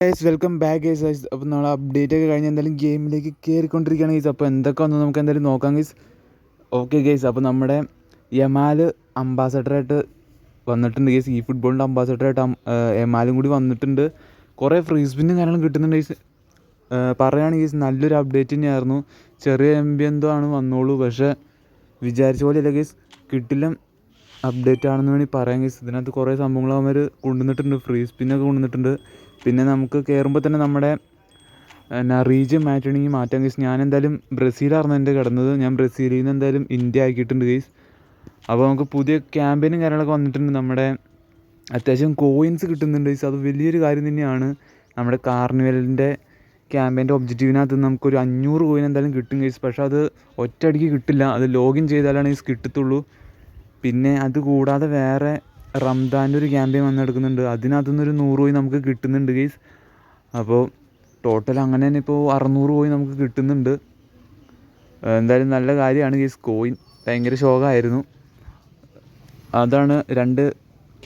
Guys welcome back guys. അപ്പോൾ നമ്മൾ update ഒക്കെ കഴിഞ്ഞ് എന്തായാലും ഗെയിമിലേക്ക് കയറിക്കൊണ്ടിരിക്കുകയാണ് ഗൈസ്. അപ്പോൾ എന്തൊക്കെ വന്നു നമുക്ക് എന്തായാലും നോക്കാം ഗൈസ്. ഓക്കെ ഗൈസ്, അപ്പോൾ നമ്മുടെ യമാൽ അംബാസഡറായിട്ട് വന്നിട്ടുണ്ട് ഗൈസ്. ഈ ഫുട്ബോളിൻ്റെ അംബാസഡറായിട്ട് യമാലും കൂടി വന്നിട്ടുണ്ട്. കുറേ ഫ്രീ സ്പിന്നും കാര്യങ്ങളും കിട്ടുന്നുണ്ട് ഗൈസ്. പറയുകയാണെങ്കിൽ ഗൈസ് നല്ലൊരു അപ്ഡേറ്റ് തന്നെയായിരുന്നു. ചെറിയ MB എന്തോ ആണ് വന്നോളൂ, പക്ഷേ വിചാരിച്ച പോലെയല്ല ഗൈസ്. കിട്ടില്ല അപ്ഡേറ്റ് ആണെന്ന് വേണമെങ്കിൽ പറയാം ഗൈസ്. ഇതിനകത്ത് കുറേ സംഭവങ്ങൾ അവർ കൊണ്ടുവന്നിട്ടുണ്ട്, ഫ്രീ സ്പിന്നൊക്കെ കൊണ്ടുവന്നിട്ടുണ്ട്. പിന്നെ നമുക്ക് കയറുമ്പോൾ തന്നെ നമ്മുടെ റീജിയൻ മാറ്റണമെങ്കിൽ മാറ്റാം ഗൈസ്. ഞാൻ എന്തായാലും ബ്രസീലായിരുന്നു എൻ്റെ കിടന്നത്. ഞാൻ ബ്രസീലിൽ നിന്ന് എന്തായാലും ഇന്ത്യ ആക്കിയിട്ടുണ്ട് ഗൈസ്. അപ്പോൾ നമുക്ക് പുതിയ ക്യാമ്പയിനും കാര്യങ്ങളൊക്കെ വന്നിട്ടുണ്ട്. നമ്മുടെ അത്യാവശ്യം കോയിൻസ് കിട്ടുന്നുണ്ട് ഗൈസ്. അത് വലിയൊരു കാര്യം തന്നെയാണ്. നമ്മുടെ കാർണിവലിൻ്റെ ക്യാമ്പയിൻ്റെ ഒബ്ജക്റ്റീവിനകത്ത് നമുക്കൊരു 500 കോയിൻ എന്തായാലും കിട്ടും ഗൈസ്. പക്ഷേ അത് ഒറ്റയടിക്ക് കിട്ടില്ല, അത് ലോഗിൻ ചെയ്താലാണ് ഗൈസ് കിട്ടത്തുള്ളൂ. പിന്നെ അത് കൂടാതെ വേറെ റംദാൻ്റെ ഒരു ക്യാമ്പയിൻ വന്നെടുക്കുന്നുണ്ട്. അതിനകത്തുനിന്നൊരു 100 കോയിൻ നമുക്ക് കിട്ടുന്നുണ്ട് ഗൈസ്. അപ്പോൾ ടോട്ടൽ അങ്ങനെ തന്നെ ഇപ്പോൾ 600 കോയിൻ നമുക്ക് കിട്ടുന്നുണ്ട്. എന്തായാലും നല്ല കാര്യമാണ് ഗൈസ്. കോയിൻ ഭയങ്കര ശോകമായിരുന്നു. അതാണ് 2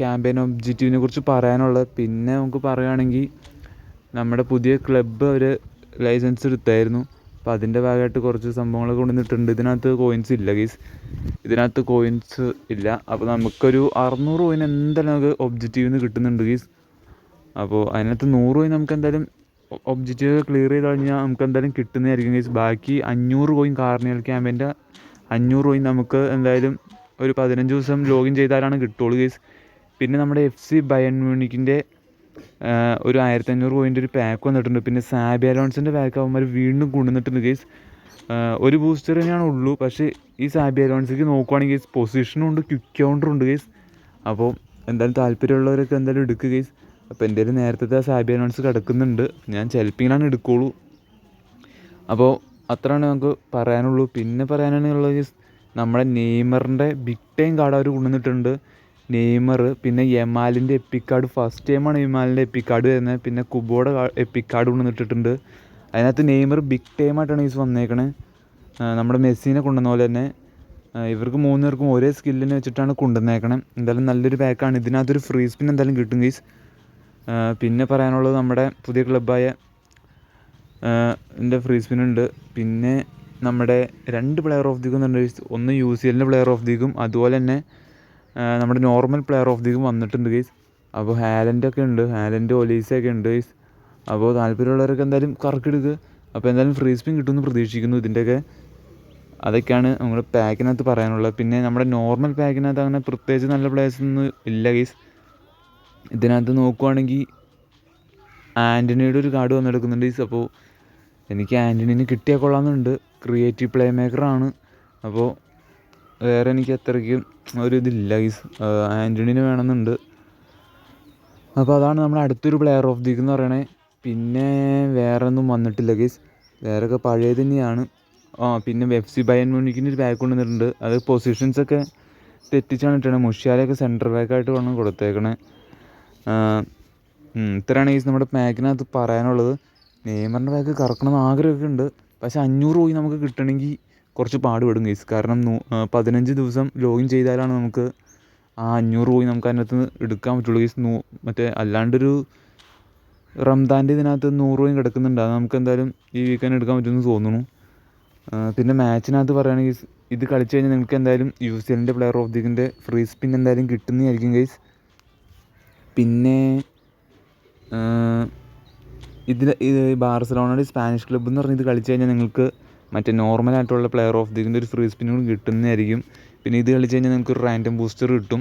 ക്യാമ്പയിൻ ഒബ്ജക്റ്റീവിനെ കുറിച്ച് പറയാനുള്ളത്. പിന്നെ നമുക്ക് പറയുകയാണെങ്കിൽ നമ്മുടെ പുതിയ ക്ലബ്ബ് അവർ ലൈസൻസ് എടുത്തായിരുന്നു. അപ്പോൾ അതിൻ്റെ ഭാഗമായിട്ട് കുറച്ച് സംഭവങ്ങളൊക്കെ കൊണ്ടുവന്നിട്ടുണ്ട്. ഇതിനകത്ത് കോയിൻസ് ഇല്ല ഗൈസ്, ഇതിനകത്ത് കോയിൻസ് ഇല്ല. അപ്പോൾ നമുക്കൊരു 600 കോയിൻ എന്തായാലും നമുക്ക് ഒബ്ജക്റ്റീവിൽ നിന്ന് കിട്ടുന്നുണ്ട് ഗൈസ്. അപ്പോൾ അതിനകത്ത് 100 കോയിൻ നമുക്ക് എന്തായാലും ഒബ്ജക്റ്റീവ് ക്ലിയർ ചെയ്ത് കഴിഞ്ഞാൽ നമുക്ക് എന്തായാലും കിട്ടുന്നതായിരിക്കും ഗൈസ്. ബാക്കി 500 കോയിൻ കാർണിവൽ ക്യാമ്പിൻ്റെ 500 കോയിൻ നമുക്ക് എന്തായാലും ഒരു 15 ദിവസം ലോഗിൻ ചെയ്താലാണ് കിട്ടുള്ളൂ ഗൈസ്. പിന്നെ നമ്മുടെ FC ബയൺ മ്യൂണിക്കിൻ്റെ ഒരു 1500 കോയിൻ്റെ ഒരു പാക്ക് വന്നിട്ടുണ്ട്. പിന്നെ സാബി അലോൺസിൻ്റെ പാക്ക് ആകുമ്പോൾ വീണ്ടും കൊണ്ടുവന്നിട്ടുണ്ട് ഗൈസ്. ഒരു ബൂസ്റ്റർ തന്നെയാണ് ഉള്ളൂ, പക്ഷേ ഈ സാബി അലോൺസിലേക്ക് നോക്കുവാണെങ്കിൽ ഗൈസ് പൊസിഷനും ഉണ്ട്, ക്വിക്ക് കൗണ്ടറും ഉണ്ട് ഗൈസ്. അപ്പോൾ എന്തായാലും താല്പര്യമുള്ളവരൊക്കെ എന്തായാലും എടുക്കുക ഗൈസ്. അപ്പോൾ എൻ്റെ ഒരു നേരത്തെ സാബി അലോൺസ് കിടക്കുന്നുണ്ട്, ഞാൻ ചിലപ്പിങ്ങിലാണ് എടുക്കുള്ളൂ. അപ്പോൾ അത്രയാണ് നമുക്ക് പറയാനുള്ളൂ. പിന്നെ പറയാനാണുള്ളത് ഗൈസ്, നമ്മുടെ നെയ്മറിൻ്റെ ബിഗ് ടൈം കാർഡ് അവർ കൊണ്ടുവന്നിട്ടുണ്ട്. നെയ്മർ, പിന്നെ യമാലിൻ്റെ എപ്പിക് കാർഡ്, ഫസ്റ്റ് ടൈമാണ് യമാലിൻ്റെ എപ്പിക് കാർഡ് വരുന്നത്. പിന്നെ കുബോയുടെ എപ്പിക് കാർഡ് കൊണ്ടുവന്നിട്ടുണ്ട്. അതിനകത്ത് നെയ്മർ ബിഗ് ടൈമായിട്ടാണ് ഗൈസ് വന്നേക്കണേ. നമ്മുടെ മെസ്സിനെ കൊണ്ടുവന്ന പോലെ തന്നെ ഇവർക്ക് 3 പേർക്കും ഒരേ സ്കില്ലിനെ വെച്ചിട്ടാണ് കൊണ്ടുവന്നേക്കണേ. എന്തായാലും നല്ലൊരു പാക്കാണ്. ഇതിനകത്തൊരു ഫ്രീ സ്പിൻ എന്തായാലും കിട്ടും ഗൈസ്. പിന്നെ പറയാനുള്ളത് നമ്മുടെ പുതിയ ക്ലബ്ബായ എൻ്റെ ഫ്രീ സ്പിന്നുണ്ട്. പിന്നെ നമ്മുടെ 2 പ്ലെയർ ഓഫ് ദി ഉണ്ട് ഗൈസ്. ഒന്ന് UCLൻ്റെ പ്ലെയർ ഓഫ് ദിക്കും അതുപോലെ തന്നെ നമ്മുടെ നോർമൽ പ്ലെയർ ഓഫ് ദിക്കും വന്നിട്ടുണ്ട് ഗൈസ്. അപ്പോൾ ഹാലൻഡൊക്കെ ഉണ്ട്, ഹാലൻഡ് ഒലീസയൊക്കെ ഉണ്ട് ഗൈസ്. അപ്പോൾ താല്പര്യമുള്ളവരൊക്കെ എന്തായാലും കറക്കിടുക. അപ്പോൾ എന്തായാലും ഫ്രീ സ്പിൻ കിട്ടുമെന്ന് പ്രതീക്ഷിക്കുന്നു. ഇതിൻ്റെയൊക്കെ അതൊക്കെയാണ് നമ്മുടെ പാക്കിനകത്ത് പറയാനുള്ളത്. പിന്നെ നമ്മുടെ നോർമൽ പാക്കിനകത്ത് അങ്ങനെ പ്രത്യേകിച്ച് നല്ല പ്ലേയേഴ്സൊന്നും ഇല്ല ഗൈസ്. ഇതിനകത്ത് നോക്കുവാണെങ്കിൽ ആൻ്റണിയുടെ ഒരു കാർഡ് വന്നെടുക്കുന്നുണ്ട് ഗൈസ്. അപ്പോൾ എനിക്ക് ആൻ്റണീനെ കിട്ടിയാൽ കൊള്ളാമെന്നുണ്ട്. ക്രിയേറ്റീവ് പ്ലേ മേക്കറാണ്. അപ്പോൾ വേറെ എനിക്ക് അത്രയ്ക്കും ഒരു ഇതില്ല ഗൈസ്, ആൻ്റണീനെ വേണമെന്നുണ്ട്. അപ്പോൾ അതാണ് നമ്മുടെ അടുത്തൊരു പ്ലെയർ ഓഫ് ദി എന്ന് പറയണേ. പിന്നെ വേറെ ഒന്നും വന്നിട്ടില്ല ഗൈസ്, വേറെയൊക്കെ പഴയത് തന്നെയാണ്. പിന്നെ FC ബയൺ മ്യൂണിക്കിൻ്റെ ഒരു പാക്ക് കൊണ്ടുവന്നിട്ടുണ്ട്. അത് പൊസിഷൻസൊക്കെ തെറ്റിച്ചാണ് ഇട്ടത്. മുഷ്യാലയൊക്കെ സെൻറ്റർ ബാക്കായിട്ട് വേണം കൊടുത്തേക്കണേ. ഇത്രയാണ് ഗൈസ് നമ്മുടെ പാക്കിനകത്ത് പറയാനുള്ളത്. നെയ്മറിൻ്റെ പാക്ക് കറക്കണമെന്ന് ആഗ്രഹമൊക്കെ ഉണ്ട്, പക്ഷേ 500 കോയിൻ നമുക്ക് കിട്ടണമെങ്കിൽ കുറച്ച് പാടുപെടും ഗൈസ്. കാരണം 15 ദിവസം ലോഗിൻ ചെയ്താലാണ് നമുക്ക് ആ 500 കോയിൻ നമുക്ക് അതിനകത്ത് എടുക്കാൻ പറ്റുള്ളൂ ഗൈസ്. മറ്റേ അല്ലാണ്ടൊരു റംദാൻ്റെ ഇതിനകത്ത് 100 കോയിൻ കിടക്കുന്നുണ്ട്. അത് നമുക്ക് എന്തായാലും ഈ വീക്കെൻഡ് എടുക്കാൻ പറ്റുമെന്ന് തോന്നുന്നു. പിന്നെ മാച്ചിനകത്ത് പറയുകയാണെങ്കിൽ ഇത് കളിച്ച് കഴിഞ്ഞാൽ നിങ്ങൾക്ക് എന്തായാലും UCLൻ്റെ പ്ലെയർ ഓഫ് ദിക്കിൻ്റെ ഫ്രീ സ്പിൻ എന്തായാലും കിട്ടുന്നതായിരിക്കും ഗൈസ്. പിന്നെ ഇത് ബാർസലോണയുടെ സ്പാനിഷ് ക്ലബ്ബ് എന്ന് പറഞ്ഞ് ഇത് കളിച്ച് കഴിഞ്ഞാൽ നിങ്ങൾക്ക് മറ്റേ നോർമലായിട്ടുള്ള പ്ലെയർ ഓഫ് ദിക്കിൻ്റെ ഒരു ഫ്രീ സ്പിന്നും കിട്ടുന്നതായിരിക്കും. പിന്നെ ഇത് കളിച്ച് കഴിഞ്ഞാൽ നിങ്ങൾക്ക് ഒരു റാൻഡം ബൂസ്റ്റർ കിട്ടും.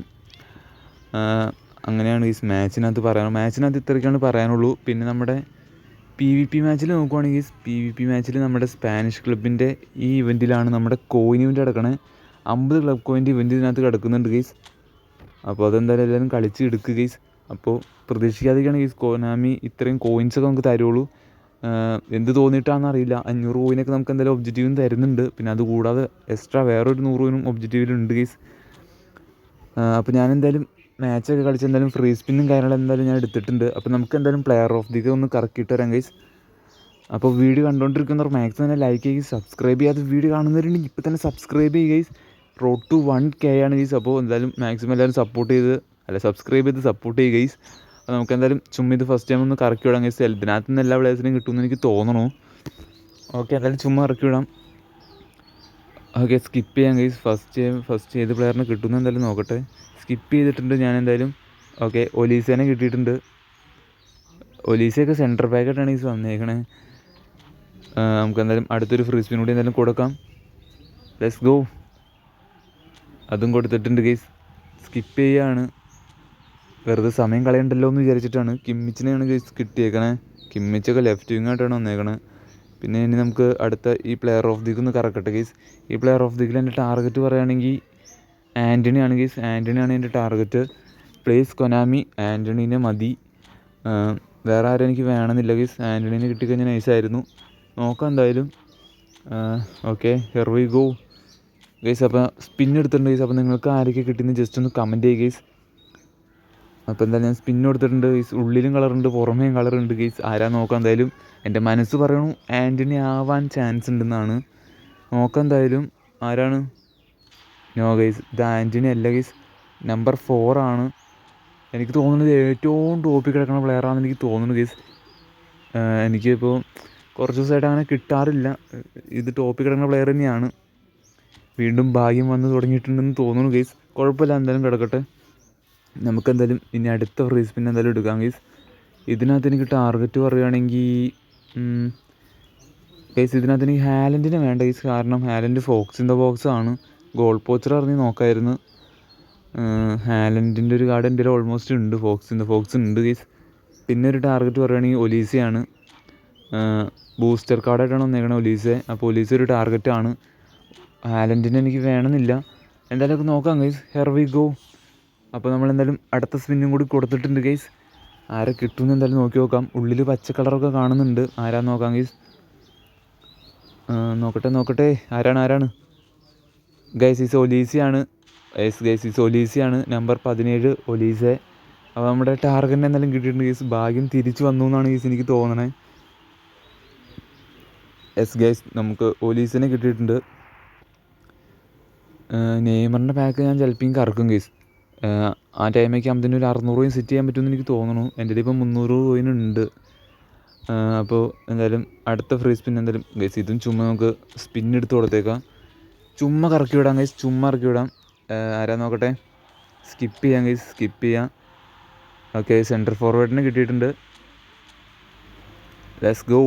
അങ്ങനെയാണ് ഈ മാച്ചിനകത്ത് പറയാനുള്ളത്. മാച്ചിനകത്ത് ഇത്രയ്ക്കാണ് പറയാനുള്ളൂ. പിന്നെ നമ്മുടെ PvP മാച്ചിൽ നോക്കുവാണെങ്കിൽ PvP മാച്ചിൽ നമ്മുടെ സ്പാനിഷ് ക്ലബിൻ്റെ ഈ ഇവൻറ്റിലാണ് നമ്മുടെ കോയിൻ ഇവൻറ്റ് കിടക്കണേ. 50 ക്ലബ് കോയിൻ്റെ ഇവൻറ്റ് ഇതിനകത്ത് കിടക്കുന്നുണ്ട് ഗൈസ്. അപ്പോൾ അതെന്തായാലും എല്ലാവരും കളിച്ച് എടുക്കുക ഗൈസ്. അപ്പോൾ പ്രതീക്ഷിക്കാതെയൊക്കെയാണ് ഗൈസ് കൊനാമി ഇത്രയും കോയിൻസൊക്കെ നമുക്ക് തരുള്ളൂ. എന്ത് തോന്നിയിട്ടാണെന്ന് അറിയില്ല. 500 കോയിനൊക്കെ നമുക്ക് എന്തായാലും ഒബ്ജക്റ്റീവിന് തരുന്നുണ്ട്. പിന്നെ അതുകൂടാതെ എക്സ്ട്രാ വേറൊരു 100 കോയിനും ഒബ്ജക്റ്റീവിലുണ്ട് ഗൈസ്. അപ്പോൾ ഞാൻ എന്തായാലും മാച്ചൊക്കെ കളിച്ച് എന്തായാലും ഫ്രീ സ്പിന്നും കാര്യങ്ങളും എന്തായാലും ഞാൻ എടുത്തിട്ടുണ്ട്. അപ്പോൾ നമുക്ക് എന്തായാലും പ്ലെയർ ഓഫ് ദിക്ക് ഒന്ന് കറക്കിയിട്ട് വരാം ഗൈസ്. അപ്പോൾ വീഡിയോ കണ്ടുകൊണ്ടിരിക്കുന്നവർ മാക്സിമം തന്നെ ലൈക്ക് ചെയ്യുക, സബ്സ്ക്രൈബ് ചെയ്യാതെ വീഡിയോ കാണുന്നവരുണ്ടെങ്കിൽ ഇപ്പോൾ തന്നെ സബ്സ്ക്രൈബ് ചെയ്യുക ഗൈസ്. റോഡ് ടു 1K ആണ് ഗൈസ്. അപ്പോൾ എന്തായാലും മാക്സിമം എല്ലാവരും സബ്സ്ക്രൈബ് ചെയ്ത് സപ്പോർട്ട് ചെയ്യുക ഗൈസ്. അപ്പോൾ നമുക്ക് എന്തായാലും ചുമ്മാ ഇത് ഫസ്റ്റ് ടൈം ഒന്ന് കറക്കി വിടാം ഗൈസ്. ഇതിനകത്ത് നിന്ന് എല്ലാ പ്ലേയേഴ്സിനെയും കിട്ടുമെന്ന് എനിക്ക് തോന്നണു. ഓക്കെ, എന്തായാലും ചുമ്മാ ഇറക്കി വിടാം. ഓക്കെ, സ്കിപ്പ് ചെയ്യാം ഗൈസ്. ഫസ്റ്റ് ഏത് പ്ലെയറിനെ കിട്ടുമെന്ന് എന്തായാലും നോക്കട്ടെ. സ്കിപ്പ് ചെയ്തിട്ടുണ്ട് ഞാൻ എന്തായാലും. ഓക്കെ, ഒലീസേനെ കിട്ടിയിട്ടുണ്ട്. ഒലീസയൊക്കെ സെൻറ്റർ ബാക്കായിട്ടാണ് ഗൈസ് വന്നേക്കണേ. നമുക്ക് എന്തായാലും അടുത്തൊരു ഫ്രീ സ്പിൻ കൂടി എന്തായാലും കൊടുക്കാം. Let's go. അതും കൊടുത്തിട്ടുണ്ട് ഗൈസ്. സ്കിപ്പ് ചെയ്യുകയാണ്, വെറുതെ സമയം കളയണ്ടല്ലോ എന്ന് വിചാരിച്ചിട്ടാണ്. കിമ്മിച്ചിനെയാണ് ഗൈസ് കിട്ടിയേക്കണേ. കിമ്മിച്ചൊക്കെ ലെഫ്റ്റ് വിങ്ങായിട്ടാണ് വന്നേക്കണേ. പിന്നെ ഇനി നമുക്ക് അടുത്ത ഈ പ്ലെയർ ഓഫ് ദി ഒന്ന് കറക്കട്ടെ ഗൈസ്. ഈ പ്ലെയർ ഓഫ് ദിക്കിൽ എൻ്റെ ടാർഗറ്റ് പറയുകയാണെങ്കിൽ ആൻ്റണിയാണ് ഗൈസ്. ആൻ്റണിയാണ് എൻ്റെ ടാർഗറ്റ്. പ്ലേസ് കൊനാമി, ആൻ്റണീനെ മതി. വേറെ ആരും എനിക്ക് വേണമെന്നില്ല ഗൈസ്. ആൻ്റണീനെ കിട്ടിക്കഴിഞ്ഞാൽ നൈസായിരുന്നു. നോക്കാം എന്തായാലും. Okay, here we go guys. അപ്പോൾ സ്പിൻ എടുത്തിട്ടുണ്ട് ഗൈസ്. അപ്പോൾ നിങ്ങൾക്ക് ആരൊക്കെ കിട്ടിയെന്ന് ജസ്റ്റ് ഒന്ന് കമൻറ്റ് ചെയ്യുക ഗൈസ്. അപ്പോൾ എന്തായാലും ഞാൻ സ്പിൻ കൊടുത്തിട്ടുണ്ട് ഗൈസ്. ഉള്ളിലും കളറുണ്ട്, പുറമേയും കളറുണ്ട് ഗൈസ്. ആരാ നോക്കാം എന്തായാലും. എൻ്റെ മനസ്സ് പറയണു ആൻ്റണി ആവാൻ ചാൻസ് ഉണ്ടെന്നാണ്. നോക്കാം എന്തായാലും ആരാണ്. നോ ഗൈസ്, ഇത് ആൻ്റണി അല്ല ഗൈസ്. നമ്പർ 4 ആണ് എനിക്ക് തോന്നുന്നത്. ഏറ്റവും ടോപ്പിൽ കിടക്കുന്ന പ്ലെയറാണെന്ന് എനിക്ക് തോന്നുന്നു ഗൈസ്. എനിക്കിപ്പോൾ കുറച്ച് ദിവസമായിട്ട് അങ്ങനെ കിട്ടാറില്ല. ഇത് ടോപ്പിൽ കിടക്കുന്ന പ്ലെയർ തന്നെയാണ്. വീണ്ടും ഭാഗ്യം വന്ന് തുടങ്ങിയിട്ടുണ്ടെന്ന് തോന്നുന്നു ഗൈസ്. കുഴപ്പമില്ല, എന്തായാലും കിടക്കട്ടെ. നമുക്കെന്തായാലും ഇനി അടുത്ത ഫ്രീ സ്പിൻ എന്തായാലും എടുക്കാം ഗൈസ്. ഇതിനകത്ത് എനിക്ക് ടാർഗറ്റ് പറയുകയാണെങ്കിൽ ഗൈസ് ഇതിനകത്ത് എനിക്ക് ഹാലൻഡിനെ വേണ്ട ഗൈസ്. കാരണം Haaland fox in the box ആണ്. ഗോൾ പോച്ചർ അറിഞ്ഞ് നോക്കായിരുന്നു. ഹാലൻഡിൻ്റെ ഒരു കാർഡ് എൻ്റെ ഓൾമോസ്റ്റ് ഉണ്ട്. ഫോക്സ് ഇൻ ദ ബോക്സ് ഉണ്ട് ഗൈസ്. പിന്നെ ഒരു ടാർഗറ്റ് പറയുകയാണെങ്കിൽ ഒലീസയാണ്. ബൂസ്റ്റർ കാർഡായിട്ടാണ് വന്നേക്കണത് ഒലീസെ. അപ്പോൾ ഒലീസ ഒരു ടാർഗറ്റാണ്. ഹാലൻഡിനെ എനിക്ക് വേണമെന്നില്ല. എന്തായാലും നോക്കാം ഗൈസ്. Here we go. അപ്പോൾ നമ്മളെന്തായാലും അടുത്ത സ്പിന്നും കൂടി കൊടുത്തിട്ടുണ്ട് ഗൈസ്. ആരെ കിട്ടുമെന്ന് എന്തായാലും നോക്കി നോക്കാം. ഉള്ളിൽ പച്ച കളറൊക്കെ കാണുന്നുണ്ട്. ആരാന്ന് നോക്കാം ഗൈസ്. നോക്കട്ടെ. ആരാണ് ഗൈസ്? ഈസ് ഒലീസയാണ്. ഗൈസ് ഈസ് ഒലീസയാണ്. Number 17 Olise. അപ്പോൾ നമ്മുടെ ടാർഗറ്റിന് എന്തായാലും കിട്ടിയിട്ടുണ്ട് ഗൈസ്. ഭാഗ്യം തിരിച്ചു വന്നു എന്നാണ് ഗൈസ് എനിക്ക് തോന്നണേ. ഗൈസ് നമുക്ക് ഒലീസിനെ കിട്ടിയിട്ടുണ്ട്. നെയ്മറിൻ്റെ പാക്ക് ഞാൻ ചിലപ്പോൾ കറക്കും ഗൈസ്. ആ ടൈമൊക്കെ ആകുമ്പോൾ ഒരു 600 കോയിൻ സെറ്റ് ചെയ്യാൻ പറ്റുമെന്ന് എനിക്ക് തോന്നുന്നു. എൻ്റെ ഇപ്പം 300 കോയിൻ ഉണ്ട്. അപ്പോൾ എന്തായാലും അടുത്ത ഫ്രീ സ്പിൻ എന്തായാലും ഗൈസ് ഇതും ചുമ്മാ നമുക്ക് സ്പിൻ എടുത്ത് കൊടുത്തേക്കാം. ചുമ്മാ കറക്കി വിടാം ഗൈസ്. ഇറക്കി വിടാം. ആരാ നോക്കട്ടെ. സ്കിപ്പ് ചെയ്യാം ഗൈസ്. ഓക്കെ, സെൻറ്റർ ഫോർവേഡിനെ കിട്ടിയിട്ടുണ്ട്. Let's go.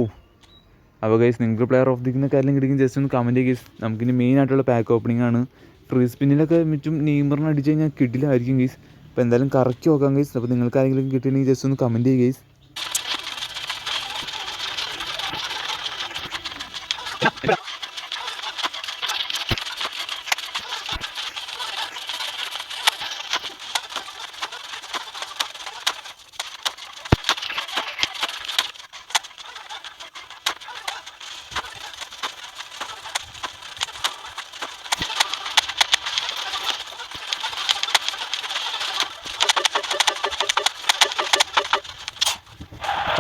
അപ്പോൾ ഗൈസ് നിങ്ങൾക്ക് പ്ലെയർ ഓഫ് ദിക്കുന്ന കാര്യം കിട്ടിയെങ്കിൽ ജസ്റ്റ് ഒന്ന് കമൻറ്റ് ചെയ്യുക ഗൈസ്. നമുക്കിനി മെയിൻ ആയിട്ടുള്ള പാക്ക് ഓപ്പണിംഗ് ആണ്. ഫ്രീ സ്പിന്നിലൊക്കെ മിറ്റും നെയ്മറിന് അടിച്ച് കഴിഞ്ഞാൽ കിട്ടില്ലായിരിക്കും ഗൈസ്. അപ്പോൾ എന്തായാലും കറക്കി നോക്കാം ഗൈസ്. അപ്പോൾ നിങ്ങൾക്ക് ആരെങ്കിലും കിട്ടിയിട്ടുണ്ടെങ്കിൽ ജസ്റ്റ് ഒന്ന് കമൻറ്റ് ചെയ്യുക ഗൈസ്.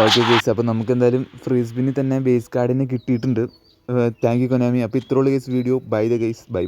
ഓക്കെ ഗൈസ്, അപ്പോൾ നമുക്ക് എന്തായാലും ഫ്രീ സ്പിന്നിൽ തന്നെ ബേസ് കാർഡിനെ കിട്ടിയിട്ടുണ്ട്. Thank you Konami. അപ്പോൾ ഇത്രയുള്ള guys video. Bye the guys. By.